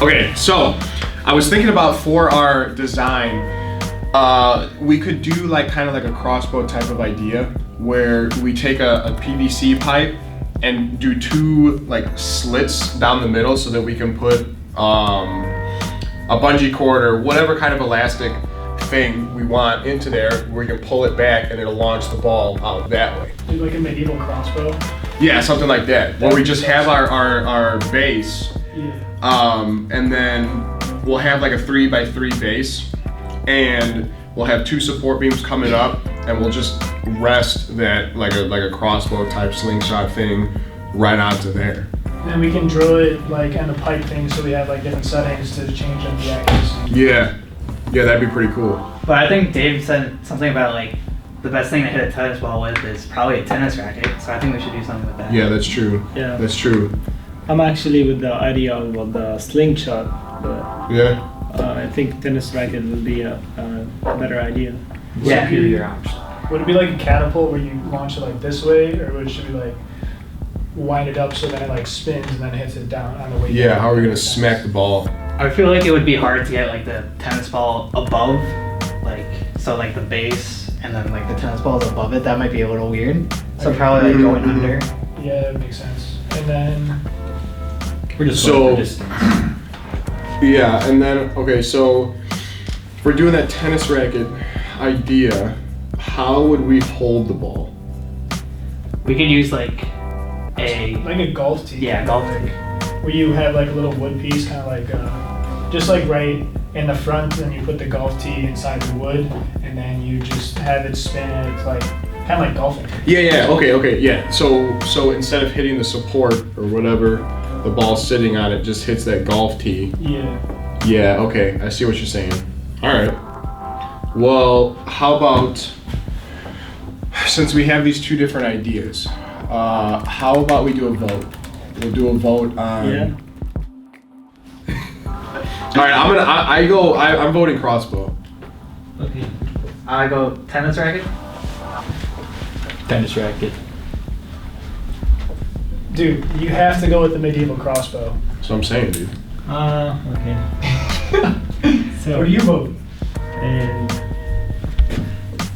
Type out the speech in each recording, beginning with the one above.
Okay, so I was thinking about for our design, we could do like kind of like a crossbow type of idea where we take a PVC pipe and do two like slits down the middle so that we can put a bungee cord or whatever kind of elastic thing we want into there where we can pull it back and it'll launch the ball out that way. Like a medieval crossbow? Yeah, something like that. Where we just have our base, and then we'll have like a 3x3 base, and we'll have two support beams coming up, and we'll just rest that like a crossbow type slingshot thing right onto there. And we can drill it like on the pipe thing, so we have like different settings to change up the accuracy. Yeah, that'd be pretty cool. But I think Dave said something about like the best thing to hit a tennis ball with is probably a tennis racket. So I think we should do something with that. Yeah, that's true. Yeah. That's true. I'm actually with the idea of the slingshot, but Yeah. I think tennis racket will be a better idea. Yeah. Superior option. Would it be like a catapult where you launch it like this way, or should we like wind it up so that it like spins and then hits it down on the way Yeah, down? how are we gonna smack the ball? I feel like it would be hard to get like the tennis ball above, like so like the base and then like the tennis ball is above it. That might be a little weird. So probably like going under. Yeah, that makes sense. And then We're just So- going for distance. Yeah, and then okay, so if we're doing that tennis racket idea, how would we hold the ball? We could use like a like a golf tee. yeah golf tee. Where you have like a little wood piece, kind of like just like right in the front, and you put the golf tee inside the wood, and then you just have it spin, and it's like kind of like golfing. Yeah, okay, yeah. So instead of hitting the support or whatever, the ball sitting on it just hits that golf tee. Yeah. Yeah, okay, I see what you're saying. All right. Well, how about, since we have these two different ideas, how about we do a vote? We'll do a vote on. Yeah. All right, I'm voting crossbow. Okay. I go tennis racket. Tennis racket. Dude, you have to go with the medieval crossbow. That's what I'm saying, dude. Okay. So, What do you vote? and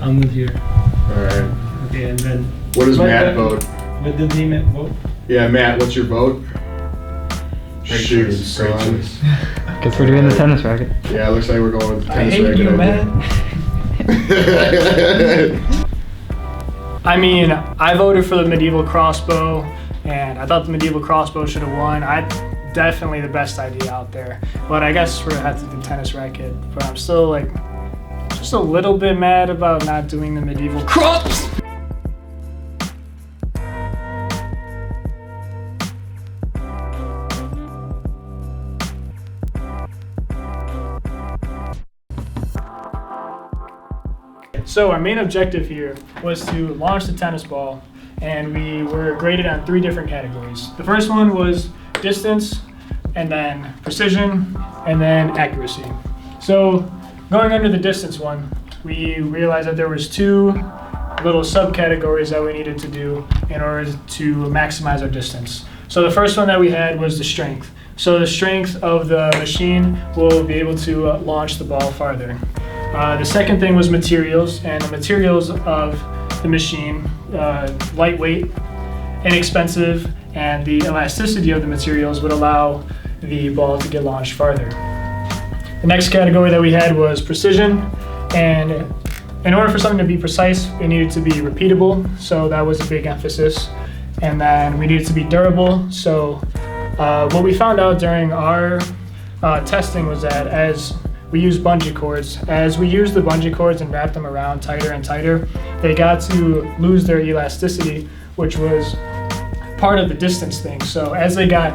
I'm with you. All right. Okay, and then What does But Matt then- vote? what did he vote? Yeah, Matt, what's your vote? Great Shoot, choice, great son. choice. Guess we're doing the tennis racket. Yeah, it looks like we're going with the I tennis hate racket. you, idea. I mean, I voted for the medieval crossbow, and I thought the medieval crossbow should have won. Definitely the best idea out there. But I guess we're gonna have to do tennis racket. But I'm still like, just a little bit mad about not doing the medieval cross. So our main objective here was to launch the tennis ball, and we were graded on 3 different categories. The first one was distance, and then precision, and then accuracy. So going under the distance one, we realized that there was 2 little subcategories that we needed to do in order to maximize our distance. So the first one that we had was the strength. So the strength of the machine will be able to launch the ball farther. The second thing was materials, and the materials of the machine, lightweight, inexpensive, and the elasticity of the materials would allow the ball to get launched farther. The next category that we had was precision, and in order for something to be precise, it needed to be repeatable, so that was a big emphasis. And then we needed to be durable, so what we found out during our testing was that as we used bungee cords. As we used the bungee cords and wrapped them around tighter and tighter, they got to lose their elasticity, which was part of the distance thing. So as they got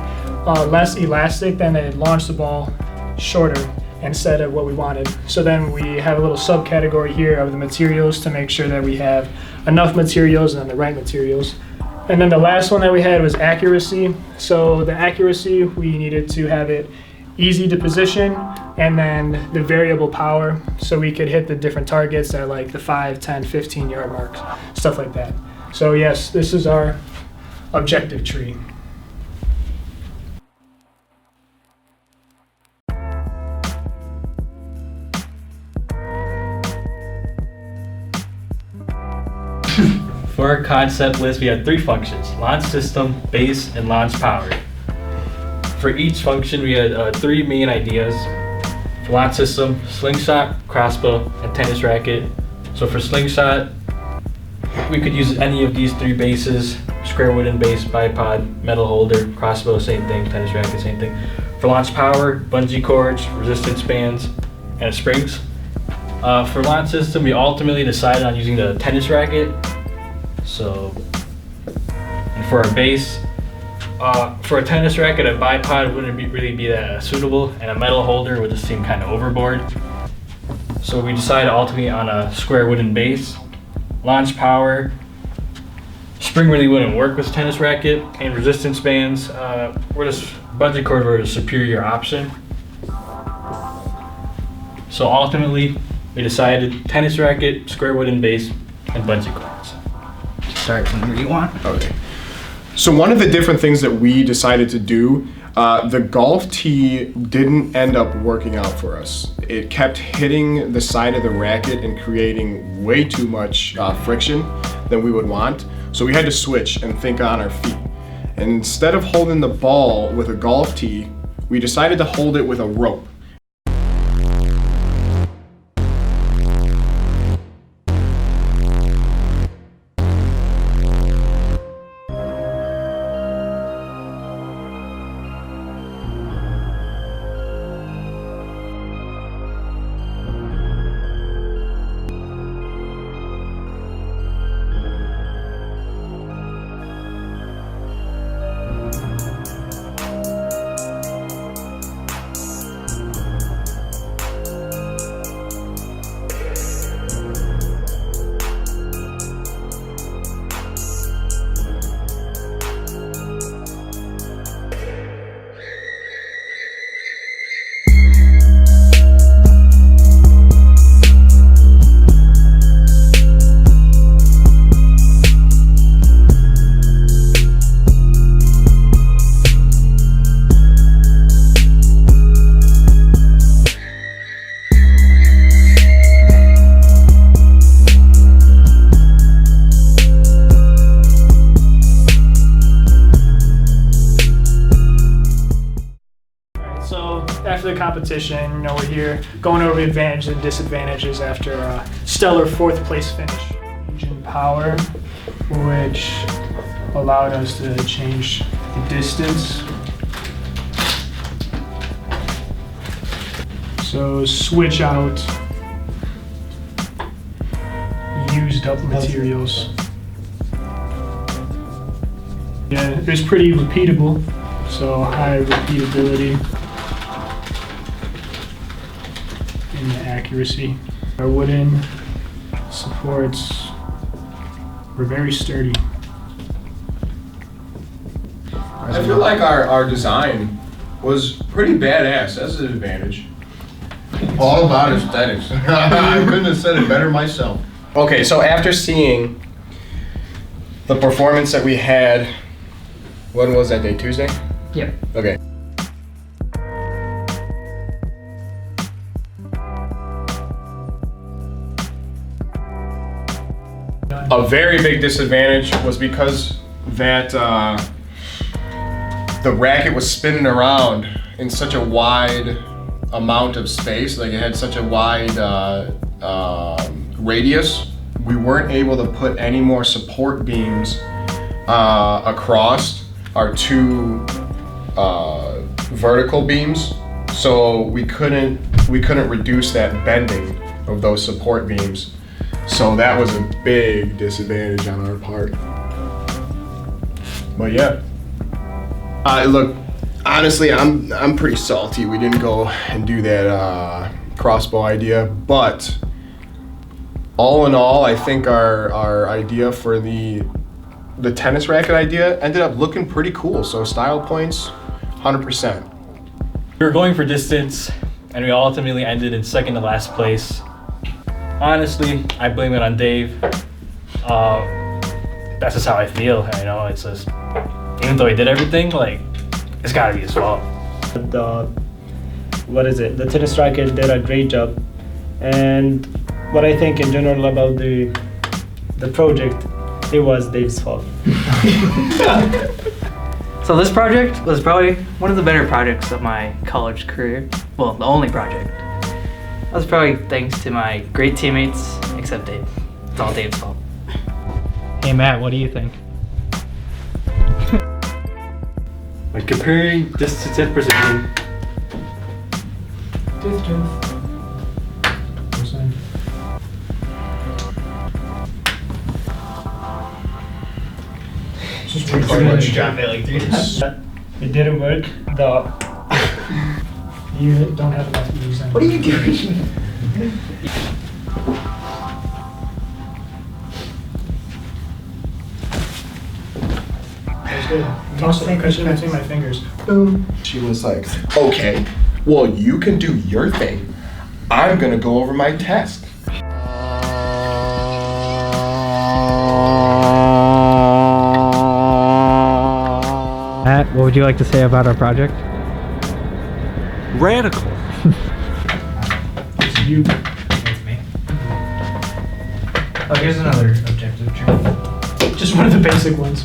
less elastic, then they launched the ball shorter instead of what we wanted. So then we have a little subcategory here of the materials to make sure that we have enough materials and the right materials. And then the last one that we had was accuracy. So the accuracy, we needed to have it easy to position, and then the variable power, so we could hit the different targets at like the 5, 10, 15 yard marks, stuff like that. So yes, this is our objective tree. For our concept list, we had 3 functions: launch system, base, and launch power. For each function, we had 3 main ideas. For launch system, slingshot, crossbow, and tennis racket. So for slingshot, we could use any of these 3 bases: square wooden base, bipod, metal holder, crossbow, same thing, tennis racket, same thing. For launch power, bungee cords, resistance bands, and springs. For launch system, we ultimately decided on using the tennis racket. So, and for our base, for a tennis racket, a bipod wouldn't really be that suitable, and a metal holder would just seem kind of overboard. So we decided ultimately on a square wooden base. Launch power, spring really wouldn't work with tennis racket, and resistance bands, bungee cord were a superior option. So ultimately, we decided tennis racket, square wooden base, and bungee cords. Start whenever you want. Okay. So one of the different things that we decided to do, the golf tee didn't end up working out for us. It kept hitting the side of the racket and creating way too much friction than we would want. So we had to switch and think on our feet. And instead of holding the ball with a golf tee, we decided to hold it with a rope. After the competition, we're here going over the advantages and disadvantages after a stellar 4th place finish. Engine power, which allowed us to change the distance. So switch out used up materials. Yeah, it was pretty repeatable, so high repeatability. And the accuracy. Our wooden supports were very sturdy. I feel like our design was pretty badass. That's an advantage. All about aesthetics. I couldn't have said it better myself. Okay, so after seeing the performance that we had, when was that day? Tuesday? Yep. Okay. A very big disadvantage was because that the racket was spinning around in such a wide amount of space, like it had such a wide radius. We weren't able to put any more support beams across our 2 vertical beams, so we couldn't reduce that bending of those support beams. So that was a big disadvantage on our part. But yeah. Look, honestly, I'm pretty salty. We didn't go and do that crossbow idea, but all in all, I think our idea for the tennis racket idea ended up looking pretty cool. So style points, 100%. We were going for distance, and we ultimately ended in second to last place. Honestly, I blame it on Dave. That's just how I feel. It's just, even though he did everything, like, it's gotta be his fault. The tennis racket did a great job, and what I think in general about the project It was Dave's fault. So this project was probably one of the better projects of my college career. Well, the only project. That was probably thanks to my great teammates, except Dave. It's all Dave's fault. Hey Matt, what do you think? When comparing distance and precision, It didn't work. You don't have enough views. What are you doing? That's good. Toss it cushion between my fingers. Boom. She was like, okay, well, you can do your thing. I'm gonna go over my test. Matt, what would you like to say about our project? radical. It's you. That's me. Oh, here's another objective. Just one of the basic ones.